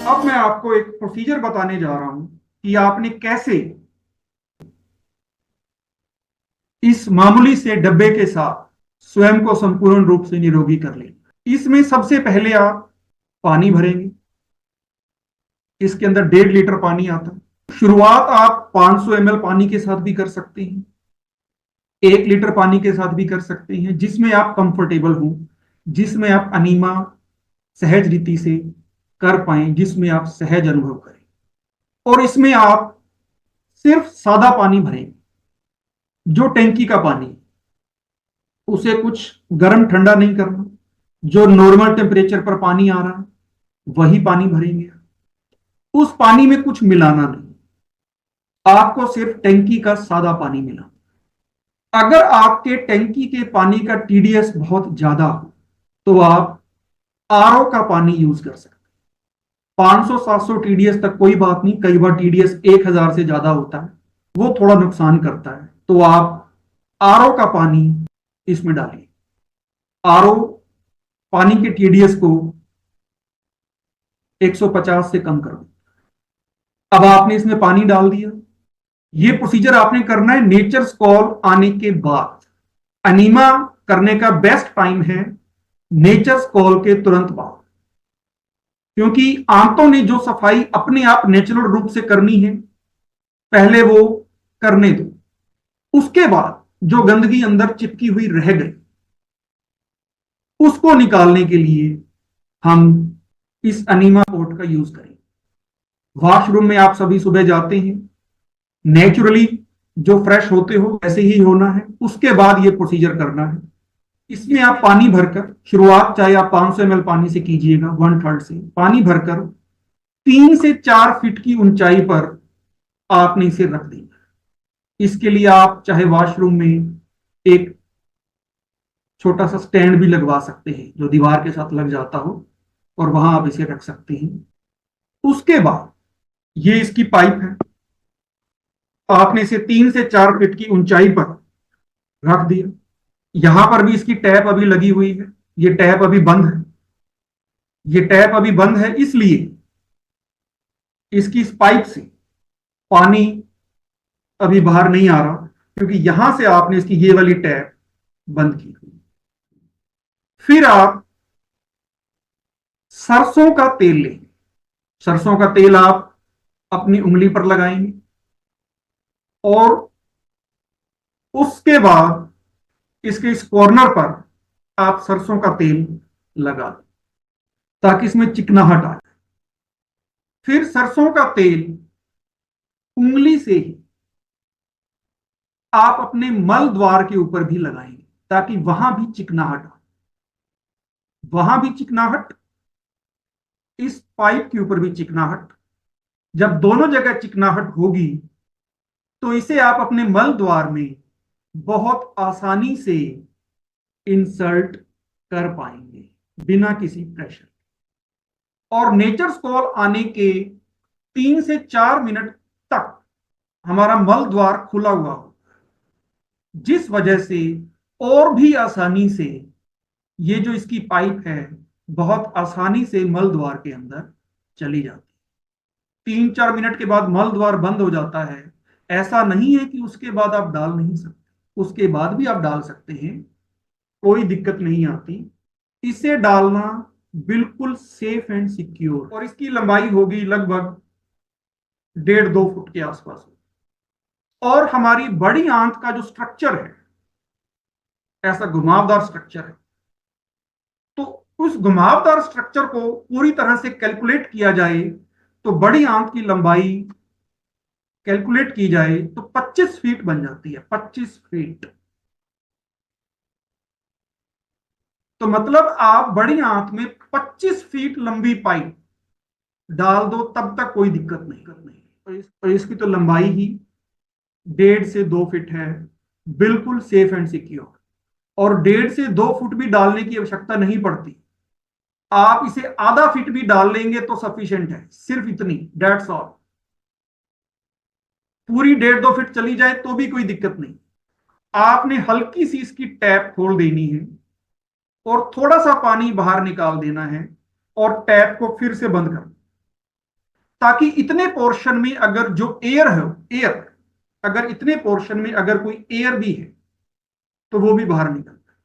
अब मैं आपको एक प्रोसीजर बताने जा रहा हूं कि आपने कैसे इस मामूली से डब्बे के साथ स्वयं को संपूर्ण रूप से निरोगी कर लें। इसमें सबसे पहले आप पानी भरेंगे। इसके अंदर 1.5 लीटर पानी आता है। शुरुआत आप 500 ml पानी के साथ भी कर सकते हैं, 1 लीटर पानी के साथ भी कर सकते हैं, जिसमें आप कंफर्टेबल हो, जिसमें आप अनीमा सहज रीति से कर पाए, जिसमें आप सहज अनुभव करें। और इसमें आप सिर्फ सादा पानी भरेंगे, जो टैंकी का पानी, उसे कुछ गर्म ठंडा नहीं करना। जो नॉर्मल टेम्परेचर पर पानी आ रहा है वही पानी भरेंगे। उस पानी में कुछ मिलाना नहीं, आपको सिर्फ टैंकी का सादा पानी मिला। अगर आपके टैंकी के पानी का टीडीएस बहुत ज्यादा हो तो आप आरओ का पानी यूज कर सकते हैं। 500-700 टीडीएस तक कोई बात नहीं, कई बार टीडीएस 1000 से ज्यादा होता है, वो थोड़ा नुकसान करता है, तो आप आरओ का पानी इसमें डालिए। आरओ पानी के टीडीएस को 150 से कम कर दो। अब आपने इसमें पानी डाल दिया। ये प्रोसीजर आपने करना है नेचर्स कॉल आने के बाद। अनीमा करने का बेस्ट टाइम है नेचर्स कॉल के तुरंत बाद, क्योंकि आंतों ने जो सफाई अपने आप नेचुरल रूप से करनी है पहले वो करने दो। उसके बाद जो गंदगी अंदर चिपकी हुई रह गई उसको निकालने के लिए हम इस अनीमा पोर्ट का यूज करें। वॉशरूम में आप सभी सुबह जाते हैं, नेचुरली जो फ्रेश होते हो वैसे ही होना है, उसके बाद ये प्रोसीजर करना है। इसमें आप पानी भरकर, शुरुआत चाहे आप 500 ml पानी से कीजिएगा, 1/3 से पानी भरकर 3 से 4 फीट की ऊंचाई पर आपने इसे रख देना। इसके लिए आप चाहे वॉशरूम में एक छोटा सा स्टैंड भी लगवा सकते हैं जो दीवार के साथ लग जाता हो, और वहां आप इसे रख सकते हैं। उसके बाद ये इसकी पाइप है, आपने इसे 3 से 4 फीट की ऊंचाई पर रख दिया। यहां पर भी इसकी टैप अभी लगी हुई है, ये टैप अभी बंद है। ये टैप अभी बंद है इसलिए इसकी इस पाइप से पानी अभी बाहर नहीं आ रहा, क्योंकि यहां से आपने इसकी ये वाली टैप बंद की हुई। फिर आप सरसों का तेल लेंगे। सरसों का तेल आप अपनी उंगली पर लगाएंगे और उसके बाद इसके इस कॉर्नर पर आप सरसों का तेल लगा दें ताकि इसमें चिकनाहट आए। फिर सरसों का तेल उंगली से ही आप अपने मल द्वार के ऊपर भी लगाएंगे ताकि वहां भी चिकनाहट आए। वहां भी चिकनाहट, इस पाइप के ऊपर भी चिकनाहट। जब दोनों जगह चिकनाहट होगी तो इसे आप अपने मल द्वार में बहुत आसानी से इंसर्ट कर पाएंगे बिना किसी प्रेशर। और नेचर्स कॉल आने के 3 से 4 मिनट तक हमारा मल द्वार खुला हुआ हो, जिस वजह से और भी आसानी से ये जो इसकी पाइप है बहुत आसानी से मल द्वार के अंदर चली जाती है। 3-4 मिनट के बाद मल द्वार बंद हो जाता है। ऐसा नहीं है कि उसके बाद आप डाल नहीं सकते, उसके बाद भी आप डाल सकते हैं, कोई दिक्कत नहीं आती। इसे डालना बिल्कुल सेफ एंड सिक्योर। और इसकी लंबाई होगी लगभग 1.5-2 फुट के आसपास। और हमारी बड़ी आंत का जो स्ट्रक्चर है ऐसा घुमावदार स्ट्रक्चर है, तो उस घुमावदार स्ट्रक्चर को पूरी तरह से कैलकुलेट किया जाए तो बड़ी आंत की लंबाई कैलकुलेट की जाए तो 25 फीट बन जाती है। 25 फीट, तो मतलब आप बड़ी आंत में 25 फीट लंबी पाइप डाल दो तब तक कोई दिक्कत नहीं। और इसकी तो लंबाई ही 1.5 से 2 फीट है, बिल्कुल सेफ एंड सिक्योर। और 1.5 से 2 फुट भी डालने की आवश्यकता नहीं पड़ती, आप इसे आधा फीट भी डाल लेंगे तो सफिशिएंट है, सिर्फ इतनी, दैट्स ऑल। पूरी 1.5-2 फीट चली जाए तो भी कोई दिक्कत नहीं। आपने हल्की सी इसकी टैप खोल देनी है और थोड़ा सा पानी बाहर निकाल देना है और टैप को फिर से बंद कर। ताकि इतने पोर्शन में अगर जो एयर है, एयर अगर इतने पोर्शन में अगर कोई एयर भी है तो वो भी बाहर निकलता है।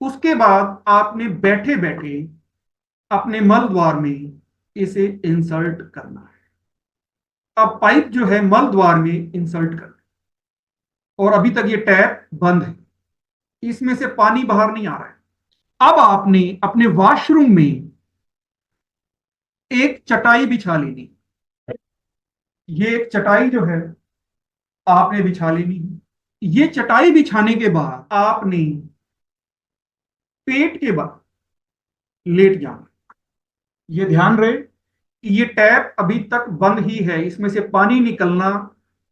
उसके बाद आपने बैठे बैठे अपने मल द्वार में इसे इंसर्ट करना है। अब पाइप जो है मल द्वार में इंसर्ट करना है और अभी तक ये टैप बंद है, इसमें से पानी बाहर नहीं आ रहा है। अब आपने अपने वॉशरूम में एक चटाई बिछा लेनी। ये एक चटाई जो है आपने बिछा लेनी है। ये चटाई बिछाने के बाद आपने पेट के बल लेट जाना। ये ध्यान रहे कि ये टैप अभी तक बंद ही है, इसमें से पानी निकलना,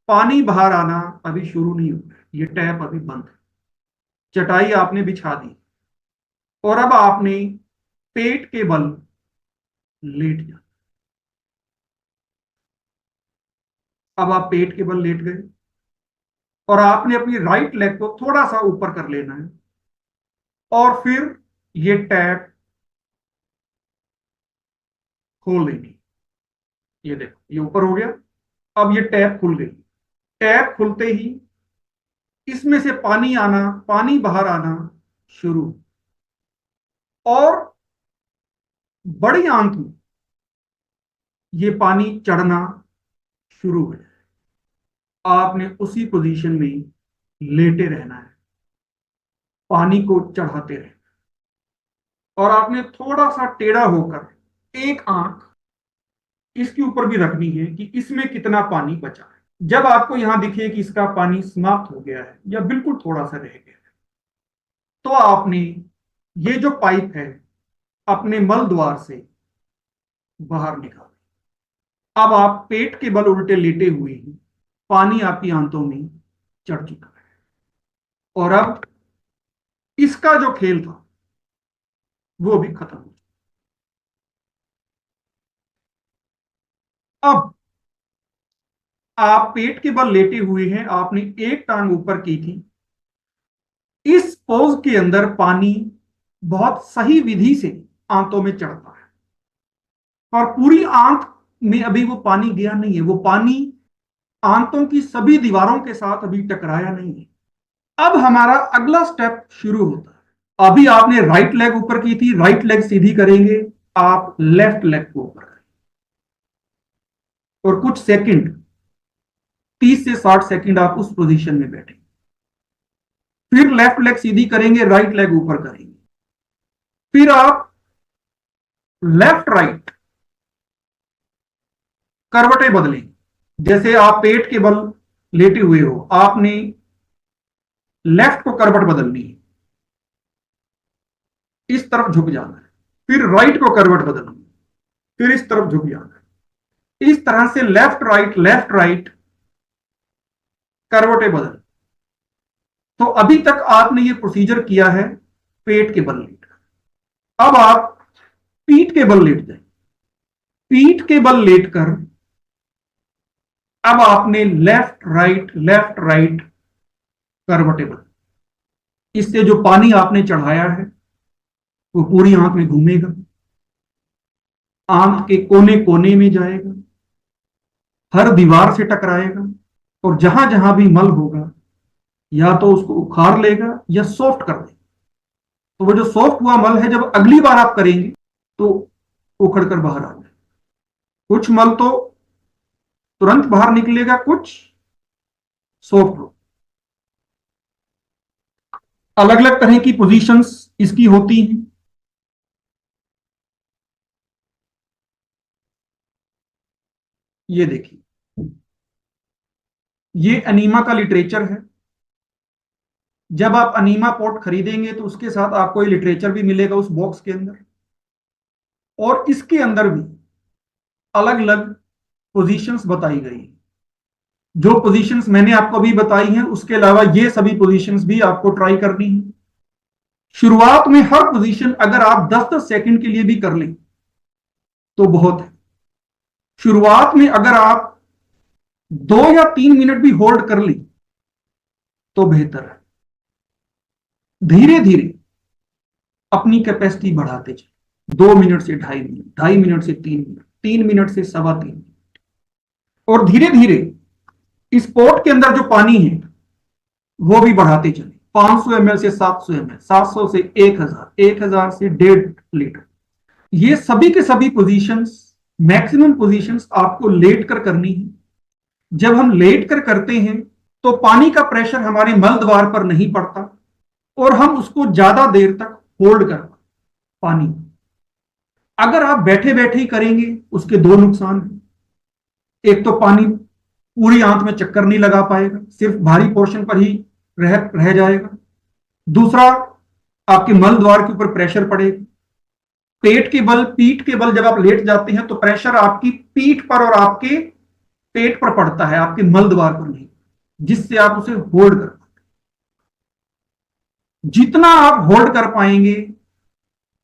पानी बाहर आना अभी शुरू नहीं हुआ है। ये टैप अभी बंद है। चटाई आपने बिछा दी और अब आपने पेट के बल लेट जाना। अब आप पेट के बल लेट गए और आपने अपनी राइट लेग को थोड़ा सा ऊपर कर लेना है और फिर ये टैप खोल देनी। ये देखो ये ऊपर हो गया। अब ये टैप खुल गई। टैप खुलते ही इसमें से पानी आना, पानी बाहर आना शुरू और बड़ी आंत में ये पानी चढ़ना शुरू हो जाए। आपने उसी पोजीशन में लेटे रहना है, पानी को चढ़ाते रहना और आपने थोड़ा सा टेढ़ा होकर एक आंख इसके ऊपर भी रखनी है कि इसमें कितना पानी बचा है। जब आपको यहां दिखे कि इसका पानी समाप्त हो गया है या बिल्कुल थोड़ा सा रह गया है, तो आपने ये जो पाइप है अपने मल द्वार से बाहर निकाल। अब आप पेट के बल उल्टे लेटे हुए हैं, पानी आपकी आंतों में चढ़ चुका है और अब इसका जो खेल था वो भी खत्म हो। अब आप पेट के बल लेटे हुए हैं, आपने एक टांग ऊपर की थी। इस पोज के अंदर पानी बहुत सही विधि से आंतों में चढ़ता है और पूरी आंत में अभी वो पानी गया नहीं है। वो पानी आंतों की सभी दीवारों के साथ अभी टकराया नहीं है। अब हमारा अगला स्टेप शुरू होता है। अभी आपने राइट लेग ऊपर की थी, राइट लेग सीधी करेंगे, आप लेफ्ट लेग को ऊपर करेंगे और कुछ सेकंड, 30 से 60 सेकंड आप उस पोजीशन में बैठेंगे। फिर लेफ्ट लेग सीधी करेंगे, राइट लेग ऊपर करेंगे। फिर आप लेफ्ट राइट करवटें बदलेंगे। जैसे आप पेट के बल लेटे हुए हो, आपने लेफ्ट को करवट बदलनी है, इस तरफ झुक जाना है। फिर राइट को करवट बदलनी है, फिर इस तरफ झुक जाना है। इस तरह से लेफ्ट राइट करवटें बदल। तो अभी तक आपने ये प्रोसीजर किया है पेट के बल लेटकर। अब आप पीठ के बल लेट जाए। पीठ के बल लेटकर अब आपने लेफ्ट राइट करवटें बदल। इससे जो पानी आपने चढ़ाया है वो पूरी आंख में घूमेगा, आंख के कोने कोने में जाएगा, हर दीवार से टकराएगा और जहां जहां भी मल होगा या तो उसको उखाड़ लेगा या सॉफ्ट कर देगा। तो वो जो सॉफ्ट हुआ मल है, जब अगली बार आप करेंगे तो उखड़ कर बाहर आ जाए। कुछ मल तो तुरंत बाहर निकलेगा, कुछ सॉफ्ट हो। अलग अलग तरह की पोजीशंस इसकी होती हैं। ये देखिए, ये अनीमा का लिटरेचर है। जब आप अनीमा पॉट खरीदेंगे तो उसके साथ आपको ये लिटरेचर भी मिलेगा उस बॉक्स के अंदर, और इसके अंदर भी अलग अलग पोजीशंस बताई गई हैं। जो पोजीशंस मैंने आपको अभी बताई हैं, उसके अलावा ये सभी पोजीशंस भी आपको ट्राई करनी है। शुरुआत में हर पोजीशन अगर आप 10-10 सेकंड के लिए भी कर लें तो बहुत है। शुरुआत में अगर आप 2 या 3 मिनट भी होल्ड कर लें तो बेहतर है। धीरे धीरे अपनी कैपेसिटी बढ़ाते चले। 2 मिनट से 2.5 मिनट, 2.5 मिनट से 3 मिनट, 3 मिनट से 3.25 मिनट, और धीरे धीरे इस पोर्ट के अंदर जो पानी है वो भी बढ़ाते चले, 500 ml से 700 ml, 700 से 1000, 1000 से 1.5 लीटर। ये सभी के सभी पोजीशंस, मैक्सिमम पोजीशंस आपको लेट कर करनी है। जब हम लेट कर करते हैं तो पानी का प्रेशर हमारे मल द्वार पर नहीं पड़ता और हम उसको ज्यादा देर तक होल्ड कर पानी। अगर आप बैठे बैठे ही करेंगे उसके दो नुकसान हैं। एक तो पानी पूरी आंत में चक्कर नहीं लगा पाएगा, सिर्फ भारी पोर्शन पर ही रह जाएगा। दूसरा, आपके मल द्वार के ऊपर प्रेशर पड़ेगा। पेट के बल, पीठ के बल जब आप लेट जाते हैं तो प्रेशर आपकी पीठ पर और आपके पेट पर पड़ता है, आपके मल द्वार पर नहीं, जिससे आप उसे होल्ड कर पाते। जितना आप होल्ड कर पाएंगे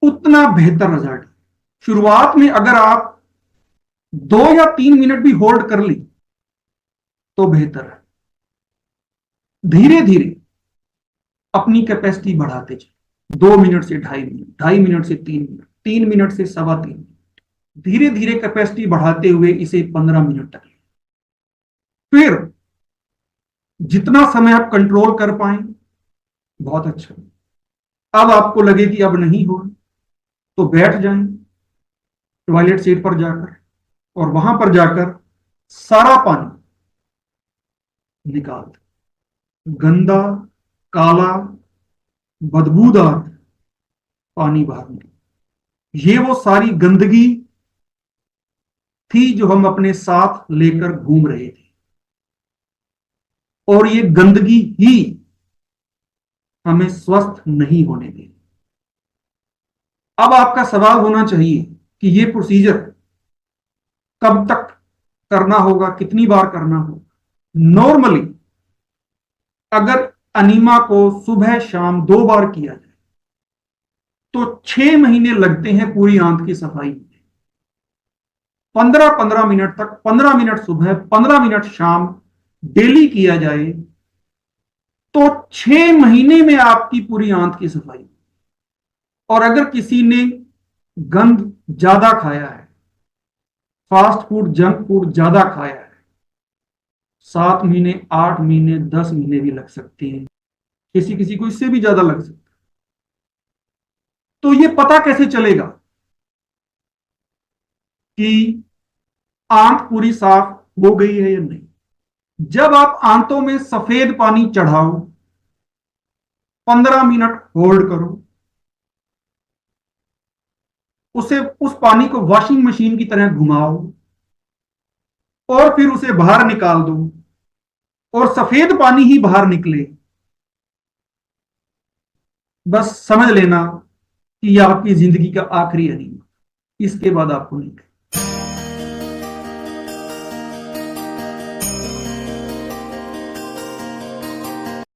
उतना बेहतर रिजल्ट। शुरुआत में अगर आप 2 या 3 मिनट भी होल्ड कर ली तो बेहतर है। धीरे धीरे अपनी कैपेसिटी बढ़ाते चले, 2 मिनट से 2.5 मिनट, 2.5 मिनट से 3 मिनट, 3 मिनट से 3.25 मिनट, धीरे धीरे कैपेसिटी बढ़ाते हुए इसे 15 मिनट तक। फिर जितना समय आप कंट्रोल कर पाए बहुत अच्छा। अब आपको लगे कि अब नहीं हो तो बैठ जाएं टॉयलेट सीट पर जाकर और वहां पर जाकर सारा पानी निकाल दें। गंदा, काला, बदबूदार पानी बाहर निकले। ये वो सारी गंदगी थी जो हम अपने साथ लेकर घूम रहे थे और ये गंदगी ही हमें स्वस्थ नहीं होने देगी। अब आपका सवाल होना चाहिए कि ये प्रोसीजर कब तक करना होगा, कितनी बार करना होगा। नॉर्मली अगर अनीमा को सुबह शाम 2 बार किया जाए तो 6 महीने लगते हैं पूरी आंत की सफाई में। 15-15 मिनट तक, 15 मिनट सुबह, 15 मिनट शाम डेली किया जाए तो 6 महीने में आपकी पूरी आंत की सफाई। और अगर किसी ने गंद ज्यादा खाया है, फास्ट फूड, जंक फूड ज्यादा खाया है, 7 महीने, 8 महीने, 10 महीने भी लग सकते हैं। किसी किसी को इससे भी ज्यादा लग सकता है। तो ये पता कैसे चलेगा कि आंत पूरी साफ हो गई है या नहीं? जब आप आंतों में सफेद पानी चढ़ाओ, 15 मिनट होल्ड करो, उस पानी को वॉशिंग मशीन की तरह घुमाओ और फिर उसे बाहर निकाल दो और सफेद पानी ही बाहर निकले, बस समझ लेना कि यह आपकी जिंदगी का आखिरी अनीमा। इसके बाद आपको नहीं।